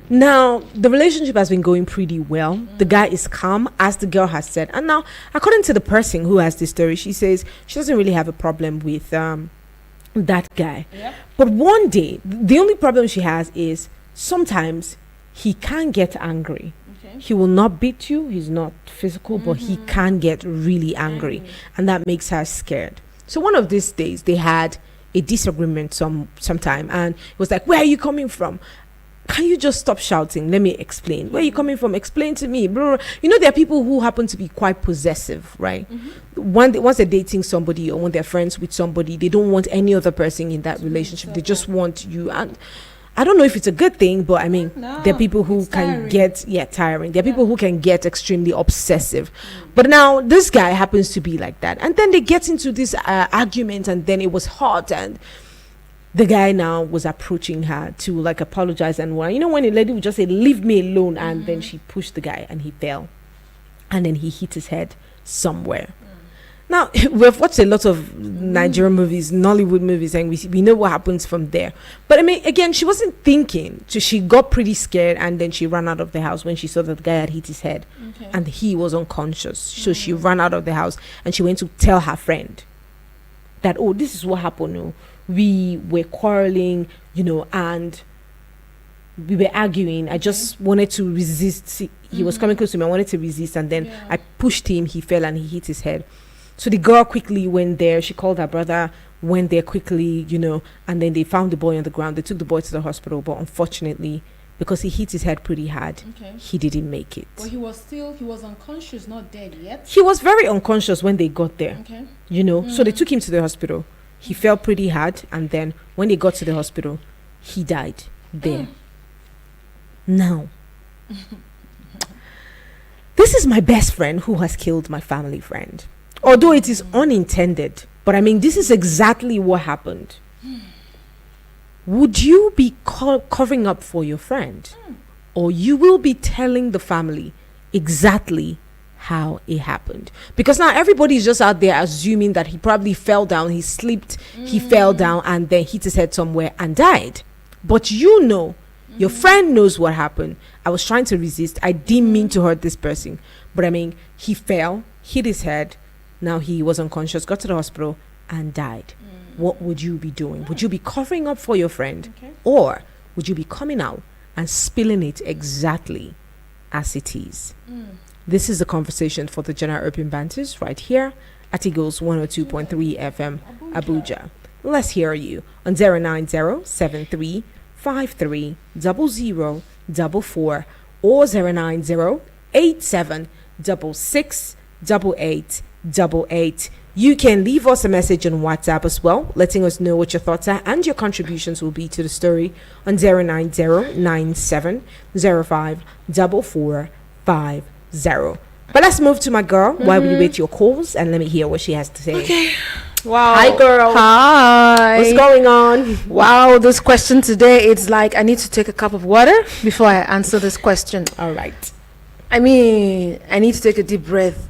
Now, the relationship has been going pretty well. The guy is calm, as the girl has said. And now, according to the person who has this story, she says she doesn't really have a problem with that guy. Yeah. But one day, the only problem she has is sometimes he can get angry. Okay. He will not beat you. He's not physical, but he can get really angry. And that makes her scared. So one of these days, they had a disagreement sometime. And it was like, where are you coming from? Can you just stop shouting? Let me explain. Where are you coming from? Explain to me. Blah, blah. You know, there are people who happen to be quite possessive, right? Once they're dating somebody or when they're friends with somebody, they don't want any other person in that relationship. They just want you. And I don't know if it's a good thing, but I mean, there are people who can get tiring. There are people who can get extremely obsessive. But now this guy happens to be like that. And then they get into this argument, and then it was hot, and the guy now was approaching her to like apologize and why. You know, when a lady would just say, leave me alone, and then she pushed the guy and he fell. And then he hit his head somewhere. Now, we've watched a lot of Nigerian movies, Nollywood movies, and we know what happens from there. But I mean, again, she wasn't thinking. So she got pretty scared, and then she ran out of the house when she saw that the guy had hit his head. And he was unconscious. So she ran out of the house, and she went to tell her friend that, oh, this is what happened. Oh, we were quarreling, you know, and we were arguing. I just wanted to resist. He was coming close to me. I wanted to resist, and then I pushed him. He fell and he hit his head. So the girl quickly went there. She called her brother, went there quickly, you know, and then they found the boy on the ground. They took the boy to the hospital, but unfortunately, because he hit his head pretty hard, he didn't make it. But he was unconscious, not dead yet. He was very unconscious when they got there, you know. So they took him to the hospital. He fell pretty hard, and then when they got to the hospital, he died there. Now, this is my best friend who has killed my family friend. Although it is unintended, but I mean, this is exactly what happened. Would you be covering up for your friend? Or you will be telling the family exactly how it happened? Because now everybody is just out there assuming that he probably fell down, he slipped, he fell down, and then hit his head somewhere and died. But you know, your friend knows what happened. I was trying to resist. I didn't mean to hurt this person. But I mean, he fell, hit his head. Now he was unconscious, got to the hospital, and died. What would you be doing? Would you be covering up for your friend? Or would you be coming out and spilling it exactly as it is? This is the conversation for the General Open Banters right here at Eagles 102.3 FM Abuja. Let's hear you on 090-7353-0044 or 090-8766-8888. You can leave us a message on WhatsApp as well, letting us know what your thoughts are and your contributions will be to the story on 090-9705-4450. But let's move to my girl while we wait your calls, and let me hear what she has to say. Okay. Wow. Hi, girl. Hi. What's going on? Wow, this question today, it's like I need to take a cup of water before I answer this question. All right. I mean, I need to take a deep breath.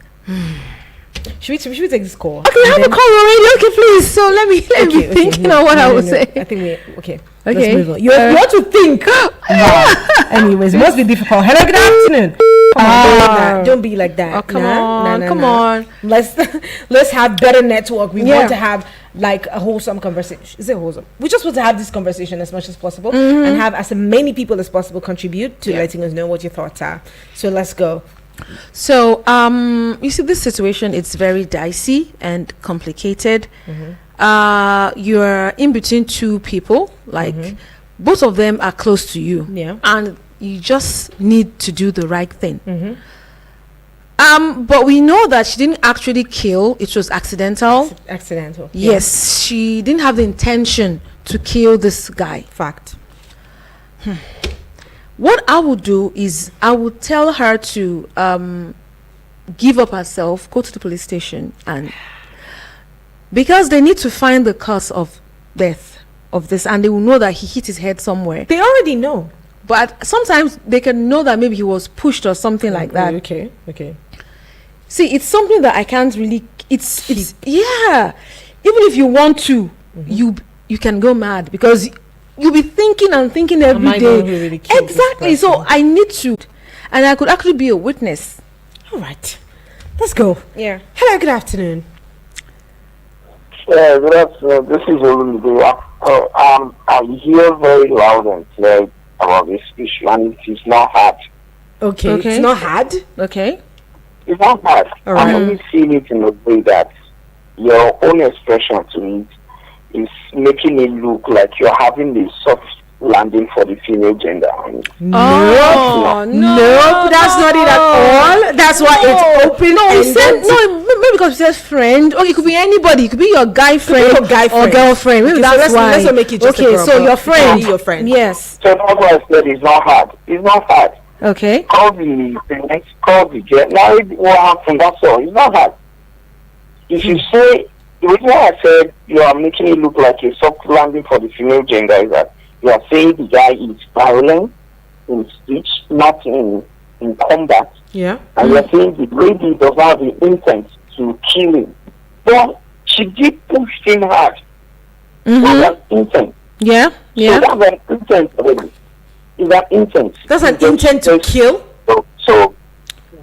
Should we take this call? Okay, I have a call already. Okay, please. So let me think. You know what I will say. I think we okay. Okay. Let's move on. You want to think. Anyways, it must be difficult. Hello, good afternoon. Come on, don't be like that. Oh, come on. Let's have better network. We want to have like a wholesome conversation. Is it wholesome? We just want to have this conversation as much as possible and have as many people as possible contribute to letting us know what your thoughts are. So let's go. So you see, this situation, it's very dicey and complicated. You're in between two people, like both of them are close to you, and you just need to do the right thing. But we know that she didn't actually kill. It was accidental. Accidental. Yes, she didn't have the intention to kill this guy. Fact. What I would do is I would tell her to give up herself, go to the police station, and because they need to find the cause of death of this, and they will know that he hit his head somewhere. They already know, but sometimes they can know that maybe he was pushed or something like that. Okay. See, it's something that I can't really. It's yeah. Even if you want to, you can go mad because you'll be thinking and thinking every Am I the day. one who really killed this Exactly. So person? I need to, and I could actually be a witness. All right, let's go. Yeah. Hello, good afternoon. Yeah, good afternoon. This is Olumide. I hear very loud and clear about this issue, and it is not hard. Okay, Okay. it's not hard. Okay. It's not hard. All right. I'm only seeing it in a way that your own expression to it is making it look like you're having a soft landing for the female gender. Oh, Nope, that's not it at all. That's why it's open. No, he ended. said no. Maybe because he says friend. Okay, it could be anybody. It could be your guy friend your guy or friend. girlfriend. Maybe Okay, so that's let's- why. let's not make it just a okay. girl, So but your it can friend. be your friend. Yes. So that's why I said it's not hard. It's not hard. Okay. Call the parents, call the girl. Now, what happened? That's all. It's not hard. If you say, the reason why I said you are making it look like a soft landing for the female gender is that you are saying the guy is violent in speech, not in combat. Yeah. And you're saying the lady does not have the intent to kill him. But she did push him hard. That's an intent. Yeah. Yeah. So that's an intent already. Is an intent. That's an intent to kill. So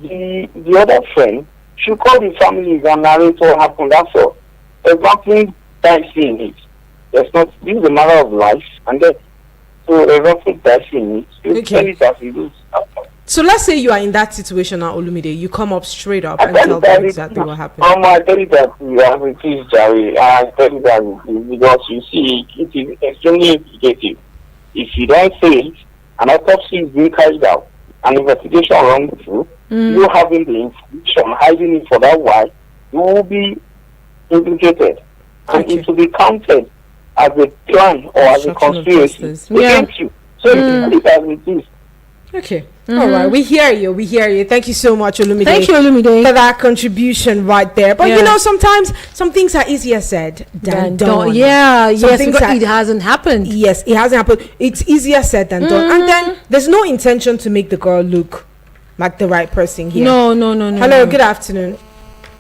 the other friend should call the families and narrate what happened. That's all. There's nothing dicey in it. There's not. This is a matter of life, and then so there's nothing dicey in it. You Okay. tell it as it is. So let's say you are in that situation now, Olumide. You come up straight up and I tell them exactly what happened. I tell you that you have it is, Jerry. I tell you that it is because you see, it is extremely implicative. If you don't say it, an autopsy is being carried out, an investigation running through, you having the information, hiding it for that while, you will be implicated. And Okay. it will be counted as a plan or as a Obstruction of conspiracy justice. Yeah. against you. So it is as it is. Okay. All right. We hear you. We hear you. Thank you so much, Olumide. Thank you, Olumide. for that contribution right there. But you Yeah. know, sometimes some things are easier said than done. Yeah. Some Yes. things Because are- it hasn't happened. Yes, it hasn't happened. It's easier said than done. And then there's no intention to make the girl look like the right person here. No. No. No. No. Hello, no. good afternoon.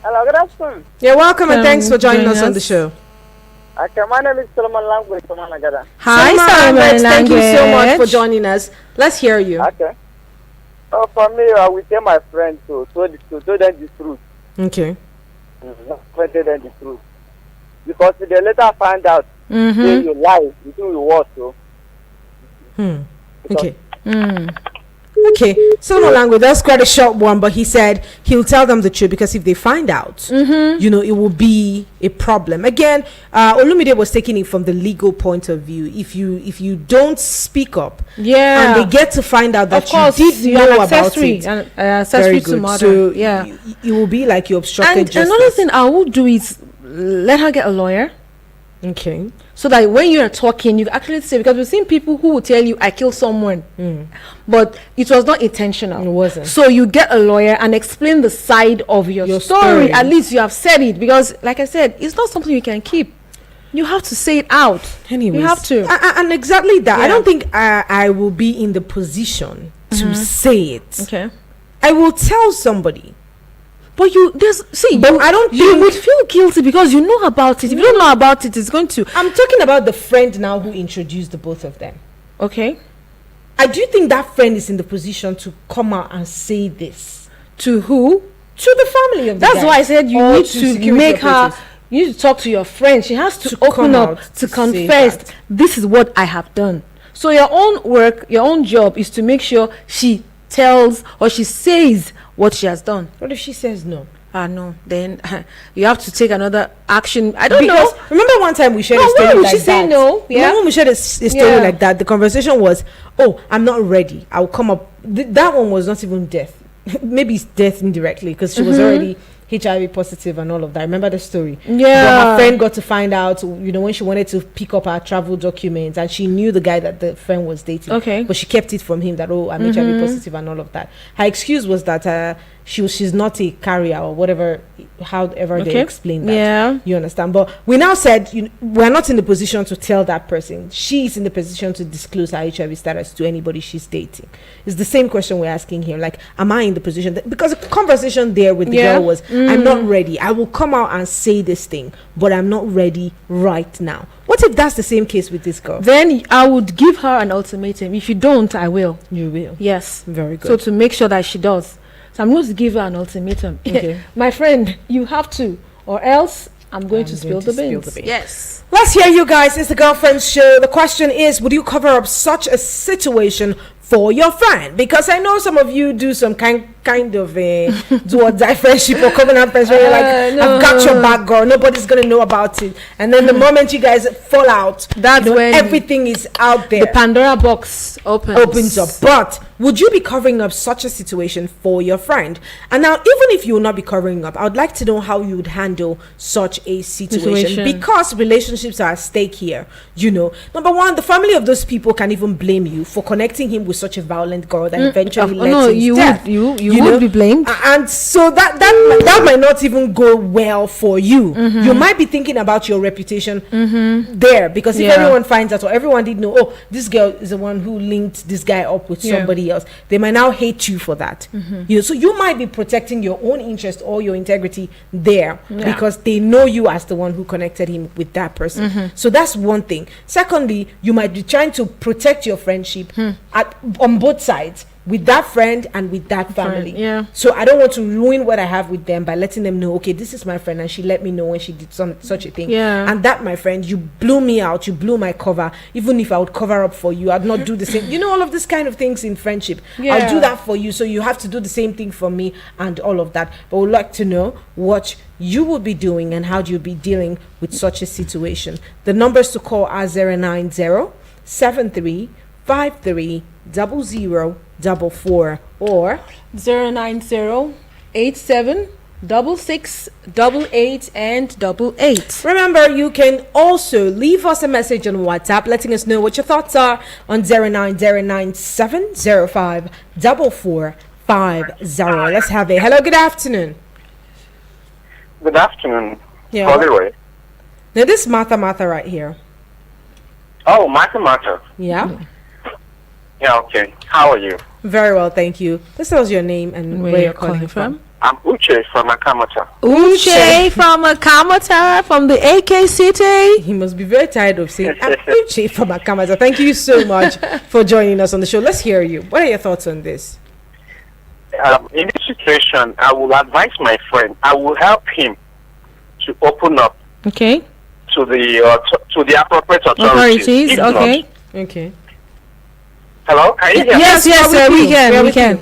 Hello, good afternoon. You're welcome and thanks for joining join us on the us. show. Okay, my name is Solomon Language from Anagada. Hi, Salma Simon. Ahmed, thank you so much for Language. joining us. Let's hear you. Okay. For me, I will tell my friend to tell them the truth. Okay. Not tell them the truth. Because if they later find out say you lie, you do you what so. Okay. Mm. Okay, Solomon Language, that's quite a short one, but he said he'll tell them the truth because if they find out, you know, it will be a problem. Again, Olumide was taking it from the legal point of view. If you don't speak up, Yeah. and they get to find out that Of course, you did you're know an about accessory, it, an very accessory to good. murder. So Yeah. it will be like you obstructed And justice. another thing I would do is let her get a lawyer. Okay. So that when you're talking, you actually say, because we've seen people who will tell you, I killed someone, but it was not intentional. It wasn't. So you get a lawyer and explain the side of your story. story. At least you have said it, because like I said, it's not something you can keep. You have to say it out. Anyways, You have to. and exactly that. I Yeah. don't think I will be in the position to say it. Okay. I will tell somebody. But But I don't you think- would feel guilty because you know about it. If you don't know about it, it's going to. I'm talking about the friend now who introduced the both of them. Okay. I do think that friend is in the position to come out and say this To who? to the family of the That's guy. why I said you Or need to to security make her. operatives. You need to talk to your friend. She has to To open come up out to to say confess. that. This is what I have done. So your own work, your own job is to make sure she tells or she says what she has done. What if she says no? No, then you have to take another action. I don't Because know. remember one time we shared No, a story why would like she say that. no? Yeah. Remember when we shared a story Yeah. like that? The conversation was, "Oh, I'm not ready. I'll come up." That one was not even death. Maybe it's death indirectly because she was already HIV positive and all of that. Remember the story? Yeah. But her friend got to find out, you know, when she wanted to pick up her travel documents, and she knew the guy that the friend was dating. Okay. But she kept it from him that, oh, I'm HIV positive and all of that. Her excuse was that she's not a carrier or whatever, however they Okay. explained that. Yeah. You understand? But we now said we're not in the position to tell that person. She's in the position to disclose her HIV status to anybody she's dating. It's the same question we're asking here. Like, am I in the position because the conversation there with the Yeah. girl was, I'm not ready. I will come out and say this thing, but I'm not ready right now. What what if that's the same case with this girl? Then I would give her an ultimatum. If you don't, I will. You will. Yes. Very good. So to make sure that she does. So I'm going to give her an ultimatum. Okay. My friend, you have to, or else I'm going to spill the beans. Yes. Let's hear you guys. It's the Girlfriends Show. The question is, would you cover up such a situation for your friend? Because I know some of you do some kind of a do or die friendship or covenant friends where you're like, no. I've got your back, girl. Nobody's gonna know about it. And then the moment you guys fall out, That's when everything is out there. The Pandora box opens up. But would you be covering up such a situation for your friend? And now, even if you will not be covering up, I would like to know how you would handle such a situation. Because relationships are at stake here. You know, number one, the family of those people can even blame you for connecting him with such a violent girl that eventually led to his death. You would be blamed. And so that might not even go well for you. You might be thinking about your reputation there, because if everyone finds out, or everyone did know, oh, this girl is the one who linked this guy up with somebody else, they might now hate you for that. You know, so you might be protecting your own interest or your integrity there, because they know you as the one who connected him with that person. So that's one thing. Secondly, you might be trying to protect your friendship on both sides, with that friend and with that family. So I don't want to ruin what I have with them by letting them know, okay, this is my friend and she let me know when she did such a thing. And that, my friend, you blew me out, you blew my cover. Even if I would cover up for you, I'd not do the same. You know, all of these kind of things in friendship. I'll do that for you, so you have to do the same thing for me and all of that. But we'd like to know what you will be doing and how you'll be dealing with such a situation. The numbers to call are 090-7353-0044 or 090-87668888. Remember, you can also leave us a message on WhatsApp letting us know what your thoughts are on 09097054450. Let's have it. Hello, good afternoon. Good afternoon. Yeah. By the way. Now this is Martha right here. Oh, Martha. Yeah. Yeah, okay. How are you? Very well, thank you. This is your name and where you're calling from. I'm Uche from Akamata. Uche from Akamata, from the AK City. He must be very tired of saying Uche from Akamata. Thank you so much for joining us on the show. Let's hear you. What are your thoughts on this? In this situation, I will advise my friend. I will help him to open up Okay. to the appropriate authorities. If Okay. not- Okay. Hello? Can you hear me? Yes, we can.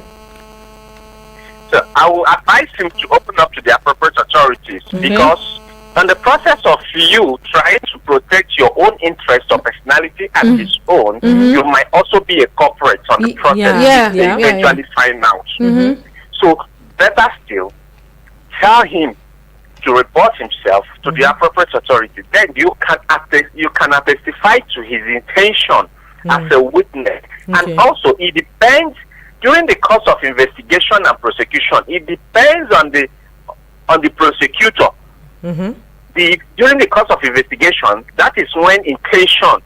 So I will advise him to open up to the appropriate authorities, because on the process of you trying to protect your own interest or personality and his own, you might also be a corporate on the process. They eventually find out. So better still, tell him to report himself to the appropriate authority. Then you can testify to his intention as a witness. And also, it depends during the course of investigation and prosecution. It depends on the prosecutor. During the course of investigation, that is when intention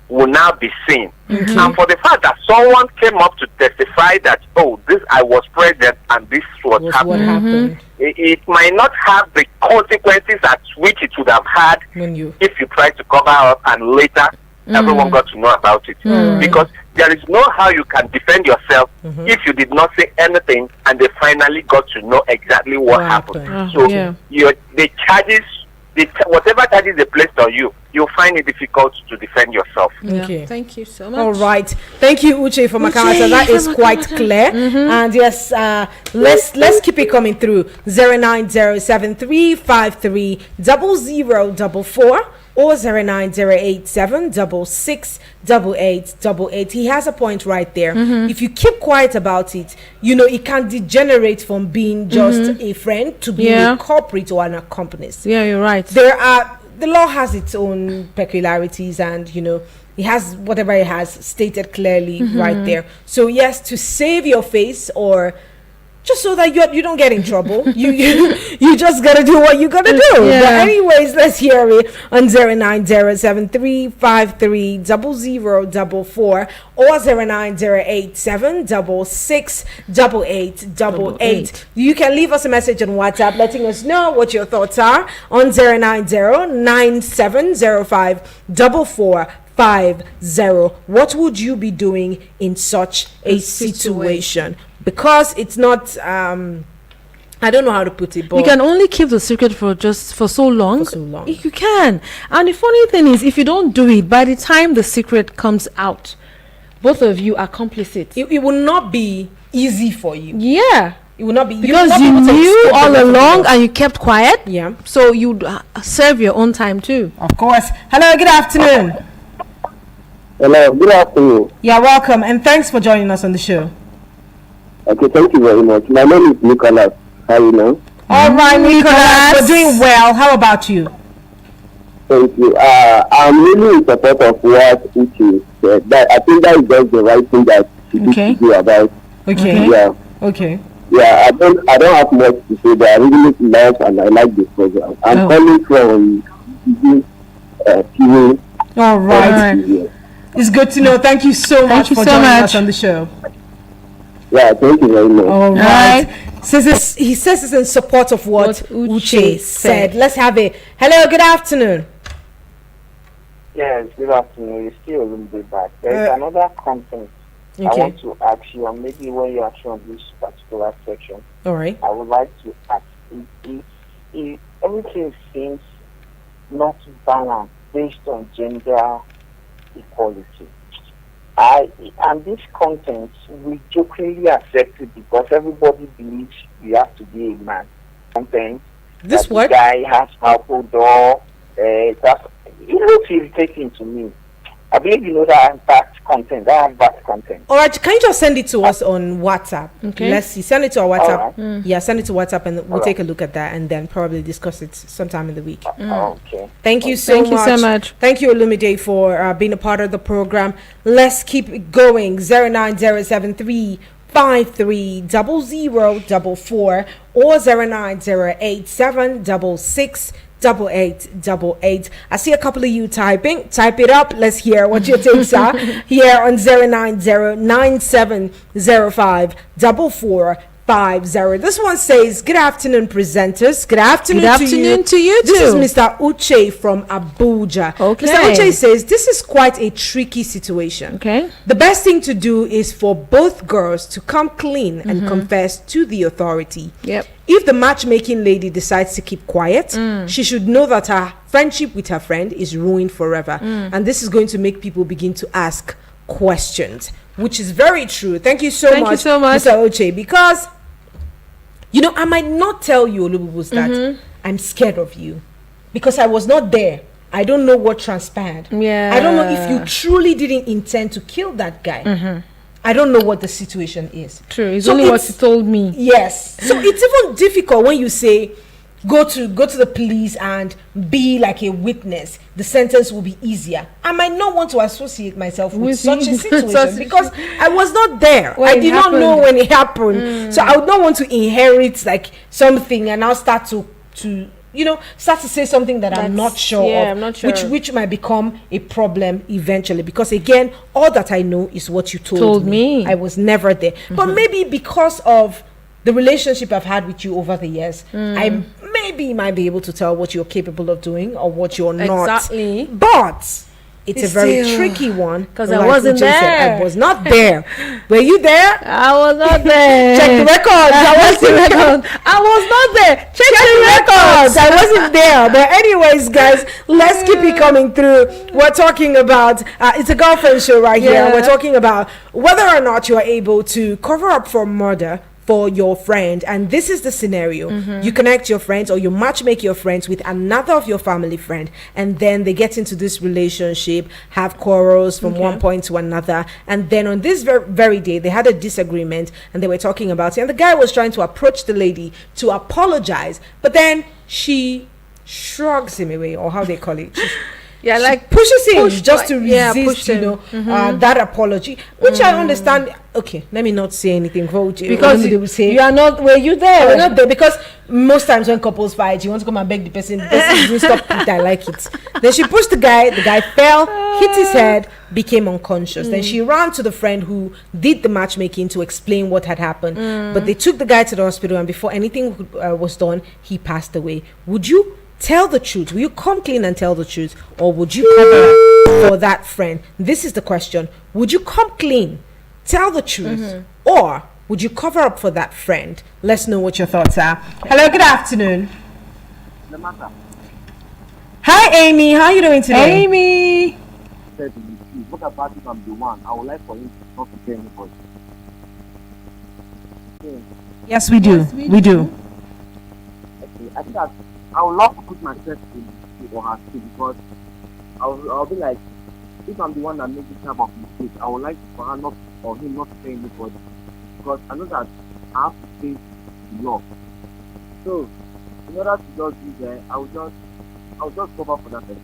will now be seen. And for the fact that someone came up to testify that, oh, I was present and this was What happened it might not have the consequences at which it would have had if you tried to cover up and later everyone got to know about it. Because there is no how you can defend yourself if you did not say anything and they finally got to know exactly what happened. So the charges, whatever charges they placed on you, you'll find it difficult to defend yourself. Okay. Thank you so much. All right. Thank you, Uche from Akamata. That is quite clear. And yes, let's keep it coming through. 090-7353-0044 or 09087668888. He has a point right there. If you keep quiet about it, you know, it can degenerate from being just a friend to being a corporate or an accomplice. Yeah, you're right. The law has its own peculiarities, and you know, it has whatever it has stated clearly right there. So yes, to save your face or just so that you don't get in trouble. You just gotta do what you gotta do. Yeah. But anyways, let's hear it on 09073530044 or 09087668888. You can leave us a message on WhatsApp letting us know what your thoughts are on 09097054450. What would you be doing in such a situation? Because it's not I don't know how to put it, but You can only keep the secret for so long. For so long. You can. And the funny thing is, if you don't do it, by the time the secret comes out, both of you are complicit. it will not be easy for you. Yeah. It will not be Because will not you be able to knew escape all the along rest and you kept quiet. Yeah. So you'd serve your own time too. Of course. Hello, good afternoon. Hello, good afternoon. You're welcome, and thanks for joining us on the show. Okay, thank you very much. My name is Nicholas. How you know? All right, Nicholas, Nicholas. we're doing well. How about you? Thank you. I'm really in support of what Uche said. I think that is just the right thing that she needs Okay. to do about. Okay. Yeah. Okay. Yeah, I don't have much to say, but I really love and I like this program. I'm calling from PA. All right. Alright. Yeah. It's good to know. Thank you so much you for so joining much. us on the show. Yeah, thank you very much. All right. He says it's in support of what What Uche Uche said. said. Let's have it. Hello, good afternoon. Yes, good afternoon. It's still a little bit back. There's another content I Okay. want to ask you, and maybe when you're actually on this particular section, All right. I would like to ask if everything seems not balanced based on gender equality. And this content we jokingly accept it because everybody believes you have to be a man. Content This that the what? guy has apple door. That's it looks irritating to me. I believe you know that I have bad content. All right. Can you just send it to us on WhatsApp? Okay. Let's see. Send it to our WhatsApp. All right. Yeah, send it to WhatsApp, and we'll All take a look at that, and then probably discuss it sometime in the week. Okay. Thank you so Thank much. you so much. Thank you, Olumide, for being a part of the program. Let's keep it going. 09073530044 or 09087668888. I see a couple of you typing. Type it up. Let's hear what your takes are here on 09097054450. This one says, good afternoon, presenters. Good afternoon, Good afternoon to you This is too. Mr. Uche from Abuja. Okay. Mr. Uche says, this is quite a tricky situation. Okay. The best thing to do is for both girls to come clean and confess to the authority. Yep. If the matchmaking lady decides to keep quiet, she should know that her friendship with her friend is ruined forever. And this is going to make people begin to ask questions, which is very true. Thank you so much, Mr. Uche, because I might not tell you, Olububus, that I'm scared of you because I was not there. I don't know what transpired. Yeah. I don't know if you truly didn't intend to kill that guy. I don't know what the situation is. True. It's So only what you told me. Yes. So it's even difficult when you say go to the police and be like a witness. The sentence will be easier. I might not want to associate myself with such a situation because I was not there. I did not know when it happened. So I would not want to inherit like something and now start to start to say something that I'm not sure of, I'm not sure. which might become a problem eventually. Because again, all that I know is what you told me. I was never there. But maybe because of the relationship I've had with you over the years, I maybe might be able to tell what you're capable of doing or what you're not. Exactly. But it's a very still tricky one because I wasn't Uche said, there. I was not there. Were you there? I was not there. Check the records. I was not there. Check the records. I wasn't there. But anyways, guys, let's keep it coming through. We're talking about it's a girlfriend show right here. We're talking about whether or not you are able to cover up for murder for your friend. And this is the scenario. You connect your friends or you matchmake your friends with another of your family friend, and then they get into this relationship, have quarrels from one point to another, and then on this very day they had a disagreement and they were talking about it, and the guy was trying to approach the lady to apologize, but then she shrugs him away, or how they call it. Like pushes him pushed just to yeah, resist, pushed him. that apology, which I understand. okay, let me not say anything because they will say you are not. Were you there? we're not there, because most times when couples fight, you want to come and beg the person doesn't stop it, I like it. Then she pushed the guy fell, hit his head, became unconscious. Then she ran to the friend who did the matchmaking to explain what had happened. But they took the guy to the hospital, and before anything was done, he passed away. Would you tell the truth? Will you come clean and tell the truth, or would you cover up for that friend? This is the question. Would you come clean, tell the truth, or would you cover up for that friend? Let's know what your thoughts are. Hello, good afternoon. Hi, Amy. How are you doing today? Amy. What about if I'm the one? I would like for him not to tell anybody. Yes, we do. We do. Okay, I think that I would love to put myself in his or her shoes, because I'll be like, if I'm the one that makes this type of mistake, I would like for her not, or him not to tell anybody, because I know that I have to face the law. So in order to just do that, I'll just cover for that person.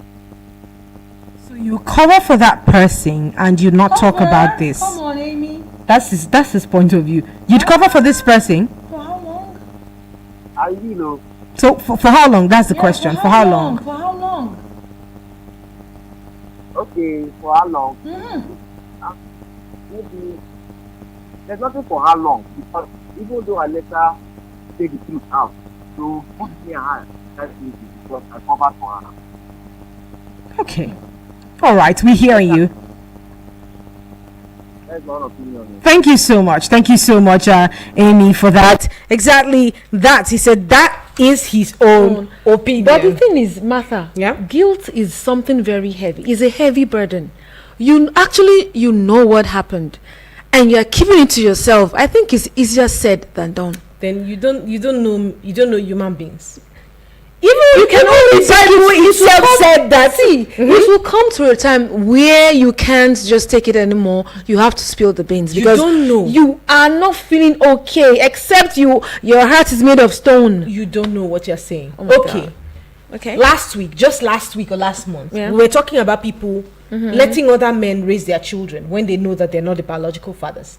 So you cover for that person and you not talk about this. Come on, Amy. That's his point of view. You'd cover for this person. For how long? I really know. So for how long? That's the question. For how long? For how long? Okay, for how long? Maybe there's nothing for how long, because even though I later say the truth out, so put me and her, that's easy, because I covered for her. Okay. All right. We hear you. That's my own opinion. Thank you so much. Thank you so much, Amy, for that. Exactly that. He said that is his own opinion. But the thing is, Martha, Yeah? guilt is something very heavy. It's a heavy burden. You know what happened, and you are keeping it to yourself. I think it's easier said than done. Then you don't know human beings. Even You can only Bible itself said that. See, it will come to a time where you can't just take it anymore. You have to spill the beans, You because don't know. you are not feeling okay, except your heart is made of stone. You don't know what you're saying. Oh my Okay. God. Okay. Last week or last month, Yeah. we were talking about people letting other men raise their children when they know that they're not the biological fathers.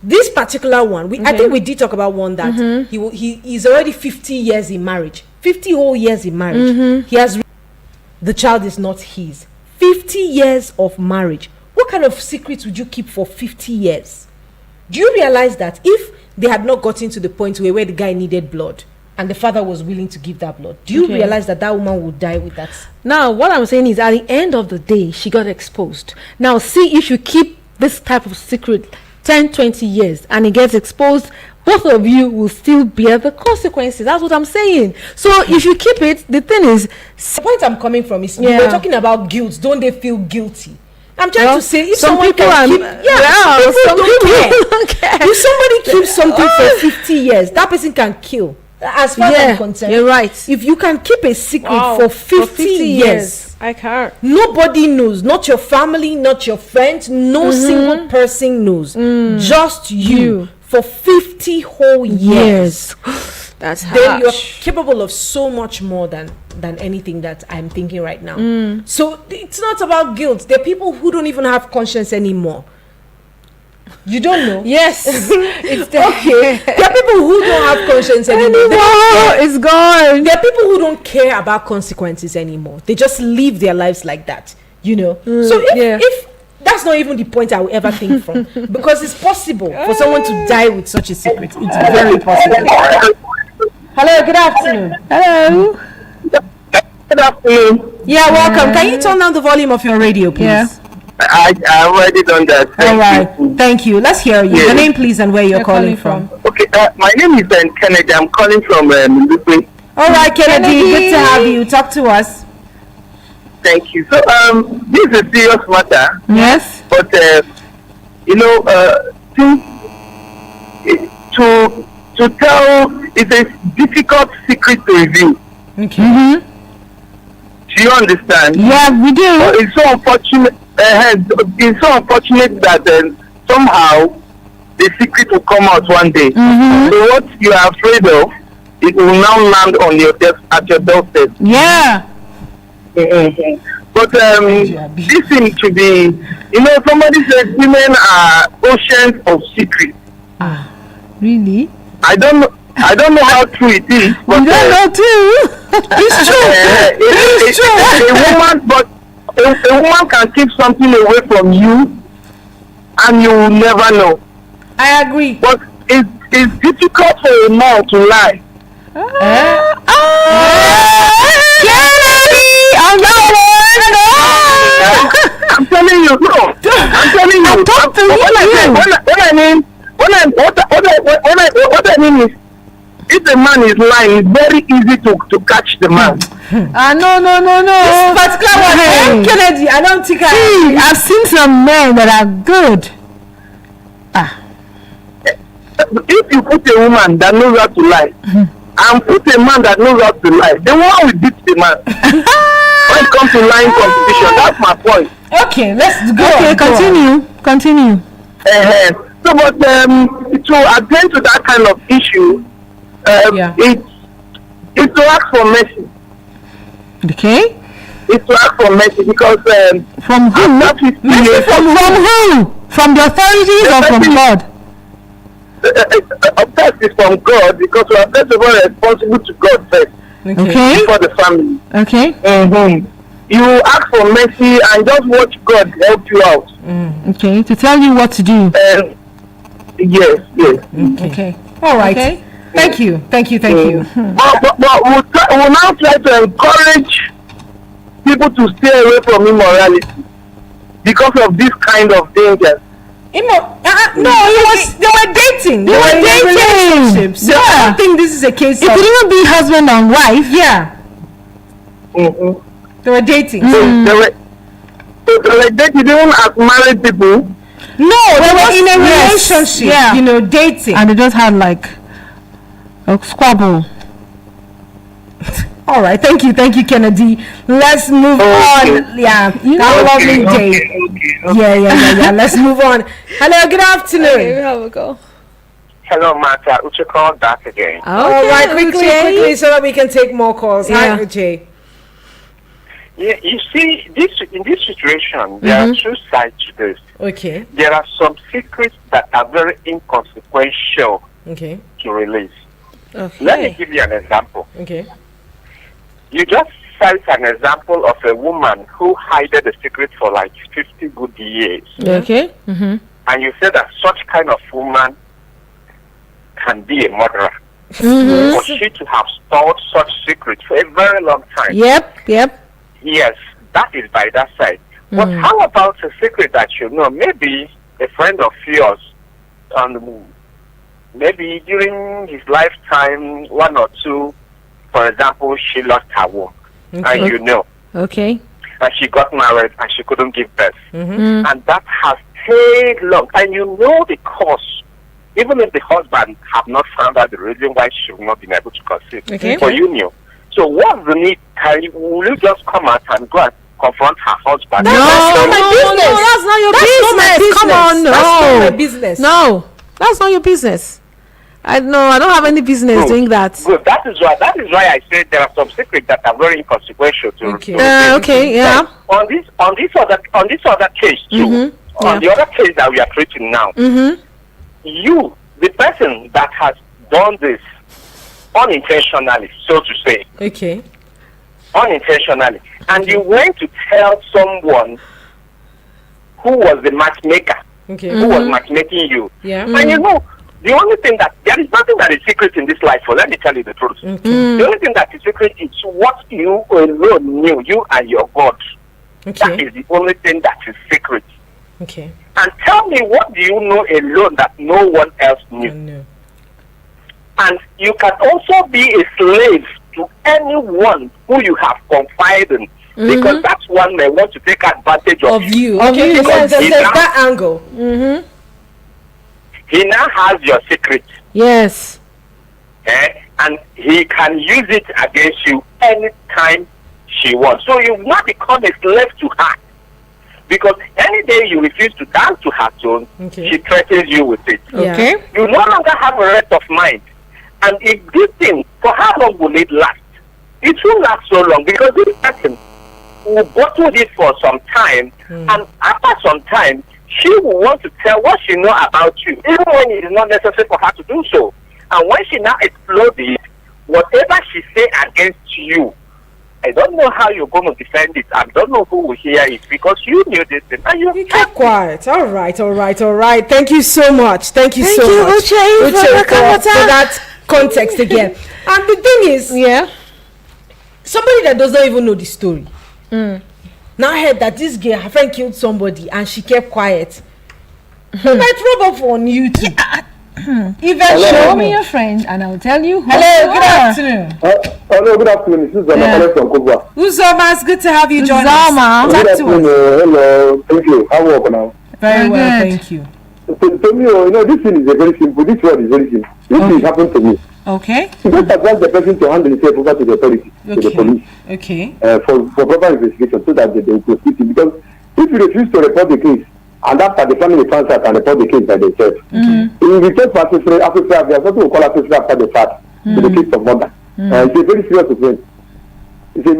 This particular one, I think we did talk about one that he's already 50 years in marriage. 50 whole years in marriage. He has the child is not his. 50 years of marriage. What kind of secrets would you keep for 50 years? Do you realize that if they had not gotten to the point where the guy needed blood and the father was willing to give that blood, do you realize that woman would die with that? Now, what I'm saying is, at the end of the day, she got exposed. Now, see if you keep this type of secret 10, 20 years and it gets exposed, both of you will still bear the consequences. That's what I'm saying. So if you keep it, the thing is, The point I'm coming from is we're talking about guilt. Don't they feel guilty? I'm trying to say if some someone people can are, keep, some don't care. people don't care. If somebody keeps something for 50 years, that person can kill. As far as I'm concerned, you're right. If you can keep a secret for 50 years, I can't. nobody knows, not your family, not your friends, no single person knows, just you for 50 whole years. That's Then you're harsh. capable of so much more than anything that I'm thinking right now. So it's not about guilt. There are people who don't even have conscience anymore. You don't know. Yes, it's there. Okay. There are people who don't have conscience anymore. It's gone. There are people who don't care about consequences anymore. They just live their lives like that, So if that's not even the point I will ever think from, because it's possible for someone to die with such a secret. It's very possible. Hello, good afternoon. Hello. Good afternoon. Yeah, welcome. Can you turn down the volume of your radio, please? Yeah. I already done that. All right. Thank you. Thank you. Let's hear you. Yes. Your name, please, and where you're calling from. Okay, my name is Kennedy. I'm calling from Mbukwe. All right, Kennedy. Good to have you. Talk to us. Thank you. So this is a serious matter, Yes. but to tell it's a difficult secret to reveal. Okay. Do you understand? Yeah, we do. But it's so unfortunate. It's so unfortunate that somehow the secret will come out one day. So what you are afraid of, it will now land on your desk at your doorstep. Yeah. But this seems to be, somebody said women are oceans of secrets. Really? I don't know how true it is. But, You don't know too. It's true. It's true. A woman can keep something away from you, and you will never know. I agree. But it's difficult for a man to lie. I'm telling you, no. I'm telling you. What I mean is, if the man is lying, it's very easy to catch the man. No. This particular one, Kennedy, I don't think See, I've seen some men that are good. If you put a woman that knows how to lie, and put a man that knows how to lie, the one will beat the man. When it comes to lying competition, that's my point. Okay, let's go. Okay, continue. So, but to attend to that kind of issue, it's to ask for mercy. Okay. It's to ask for mercy because from who? Mercy from who? From the authorities or from God? Of course, it's from God because we are first of all responsible to God first. Okay. Before the family. Okay. You ask for mercy and just watch God help you out. Okay. To tell you what to do. Yes. Okay. All right. Okay. Thank you. But we'll now try to encourage people to stay away from immorality because of this kind of danger. They were dating. They were in relationships. So I don't think this is a case it of... could even be husband and wife. Yeah. They were dating. They were dating even as married people. No, they were in a relationship. Yeah. Dating. And they just had like a squabble. All right, thank you, Kennedy. Let's move on. Yeah, have a lovely day. Yeah. Let's move on. Hello, good afternoon. Okay, we have a go. Hello, Martha. Uche called back again. All right, quickly, so that we can take more calls. Yeah. Hi, Uche. Yeah, you see, in this situation, there are two sides to this. Okay. There are some secrets that are very inconsequential Okay. to release. Okay. Let me give you an example. Okay. You just cite an example of a woman who hid a secret for like 50 good years. Okay. And you say that such kind of woman can be a murderer. For she to have stored such secrets for a very long time. Yep. Yes, that is by that side. But how about a secret that you know? Maybe a friend of yours, maybe during his lifetime, one or two, for example, she lost her womb, and you know, Okay. and she got married and she couldn't give birth, and that has stayed long, and you know the cause. Even if the husband have not found out the reason why she will not been able to conceive, Okay. but you knew. So what's the need? Will you just come out and go and confront her husband? No, That's not my business. No, that's not your That's not my business. Come on, business. no. That's not my business. No, that's not your business. I don't have any business doing that. Good. That is why I said there are some secrets that are very inconsequential to Okay. Okay, yeah. On this other case too, on the other case that we are treating now, you, the person that has done this unintentionally, so to say, Okay. unintentionally, and you went to tell someone who was the matchmaker, Okay. who was matchmaking you, Yeah. and you know, the only thing that there is nothing that is secret in this life. So let me tell you the truth. The only thing that is secret is what you alone knew, you and your God. That Okay. is the only thing that is secret. Okay. And tell me, what do you know alone that no one else knew? No. And you can also be a slave to anyone who you have confided in, because that one may want to take advantage Of you. Okay. Because There's he now- that angle. He now has your secret, Yes. and he can use it against you anytime she wants. So you now become a slave to her, because any day you refuse to dance to her tune, Okay. she threatens you with it. Yeah. Okay. You no longer have a rest of mind. And if this thing, for how long will it last? It won't last so long, because this person will bottle it for some time, and after some time, she will want to tell what she know about you, even when it is not necessary for her to do so. And when she now explodes it, whatever she say against you, I don't know how you're going to defend it. I don't know who will hear it, because you knew this thing and you kept quiet. All right. Thank you so much. Thank you so much, Uche, for that context again. And the thing is, somebody that does not even know the story now heard that this girl, her friend, killed somebody and she kept quiet. You might rub off on YouTube. Show me your friend and I'll tell you who. Hello, good afternoon. Hello, good afternoon. This is Zama from Kubwa. Uzoma, it's good to have you join us. Good afternoon. Hello, thank you. How are you now? Very well, thank you. To me, this thing is very simple. This word is very simple. This thing happened to me. Okay. You just advise the person to hand himself over to the authority, to the police. Okay. For proper investigation, so that they will proceed. Because if you refuse to report the case, and after the family finds out and report the case by themselves, it will be taken for association. There is something we call association after the fact, to the case of murder. It's a very serious offense. It's a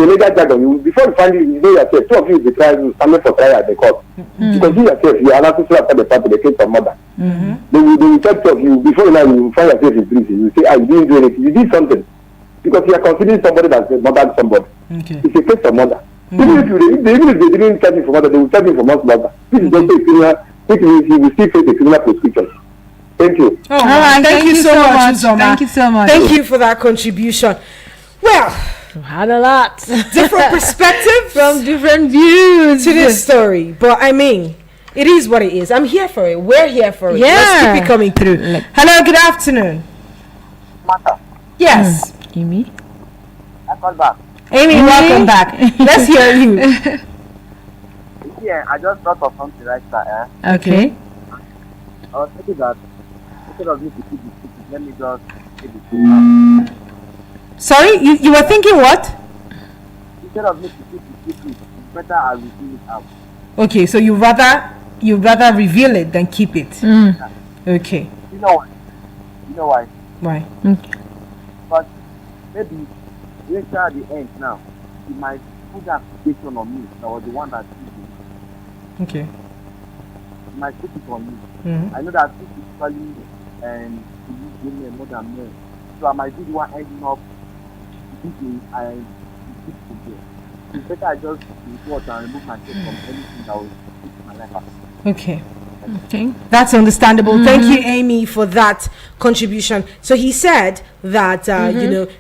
legal jargon. Before you find it, you know yourself. Two of you will be tried, standing for trial at the court. Because you yourself, you are an associate after the fact to the case of murder. They will take of you. Before you know, you find yourself in prison. You say, you didn't do anything. You did something. Because you are considering somebody that murdered somebody. Okay. It's a case of murder. Even if they didn't charge him for murder, they will charge him for manslaughter. This is just a criminal. He will still face a criminal prosecution. Thank you. All right. Thank you so much, Uzoma. Thank you so much. Thank you for that contribution. Well, Had a lot. different perspectives From different views. to this story, but I mean, it is what it is. I'm here for it. We're here for it. Yeah. Let's keep it coming through. Hello, good afternoon. Matter. Yes, Amy? I call back. Amy, welcome back. Let's hear you. Yeah, I just thought of something right there. Okay. I was thinking that instead of me to keep the secret, let me just keep the secret. Sorry, you were thinking what? Instead of me to keep the secret, it's better I reveal it out. Okay, so you rather reveal it than keep it. Okay. You know why? Why? But maybe later at the end now, he might put that application on me. That was the one that did it. Okay. He might put it on me. Mm-hmm. I know that this is probably women more than men. So I might be the one ending up thinking I keep it there. It's better I just report and remove myself from anything that will keep my life up. Okay. Okay. That's understandable. Thank you, Amy, for that contribution. So he said that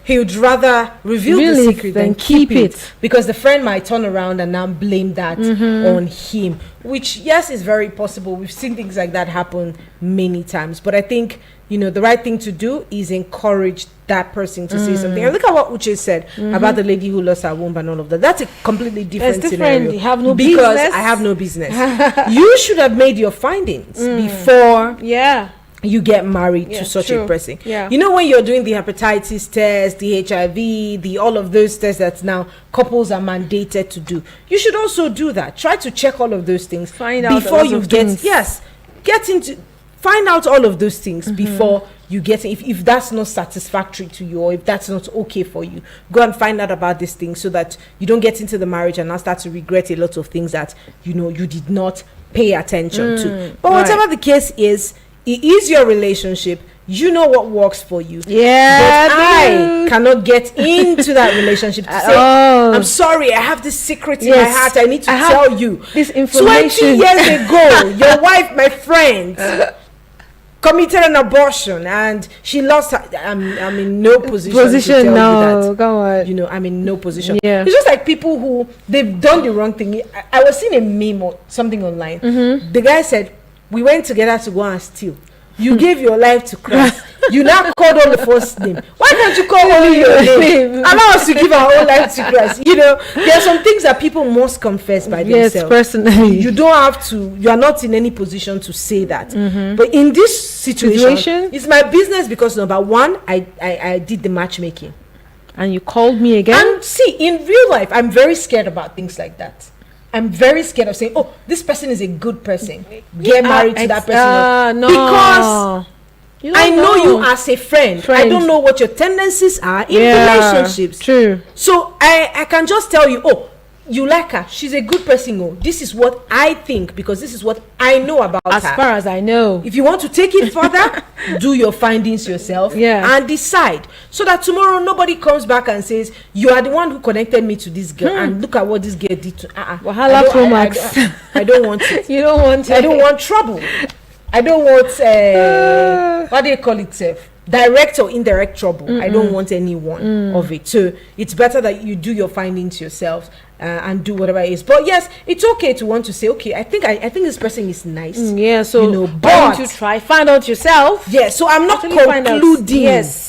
he would rather reveal the Reveal it secret than than keep keep it, because the friend might turn around and now blame that on him, which yes is very possible. We've seen things like that happen many times, but I think the right thing to do is encourage that person to say something. And look at what Uche said about the lady who lost her womb and all of that. That's a completely different scenario. You have no Because business. I have no business. You should have made your findings before Yeah. you get married Yeah, to such true. a person. Yeah. When you're doing the hepatitis test, the HIV, the all of those tests that now couples are mandated to do, you should also do that. Try to check all of those things Find out before lots you of get things. get into find out all of those things before you get if that's not satisfactory to you, or if that's not okay for you. Go and find out about this thing so that you don't get into the marriage and now start to regret a lot of things that you did not pay attention to. But whatever the case is, it is your relationship. You know what works for you. Yeah. But I cannot get into that relationship to say, all. I'm sorry, I have this secret in my Yes. heart. I need to I have tell you. this 20 information. years ago, your wife, my friend, committed an abortion and she lost her. I'm in no position to tell you that. Come on. I'm in no position. Yeah. It's just like people who they've done the wrong thing. I was seeing a meme or something online. The guy said, we went together to go and steal. You gave your life to Christ. You now called on the first name. Why can't you call only your name? Allow us to give our whole life to Christ. There are some things that people must confess by Yes, themselves. personally. You don't have to. You are not in any position to say that. But in this situation, it's my business because number one, I did the matchmaking. And you called me again? And see, in real life, I'm very scared about things like that. I'm very scared of saying, oh, this person is a good person. Get married to that person. No. Because You don't I know you as a friend. I don't know what your tendencies are in relationships. True. So I can just tell you, oh, you like her, she's a good person. Oh, this is what I think because this is what I know about As her. far as I know. If you want to take it further, do your findings yourself and decide, so that tomorrow nobody comes back and says you are the one who connected me to this girl and look at what this girl did to Wahala Pro Max. I don't want it. You don't want it. I don't want trouble. I don't want what do you call it, direct or indirect trouble. I don't want any one of it. So it's better that you do your findings yourself and do whatever it is. But yes, it's okay to want to say, okay, I think this person is nice. Yeah, so you know, why don't you try find out yourself? Yeah, so I'm not Actually find out. concluding Yes.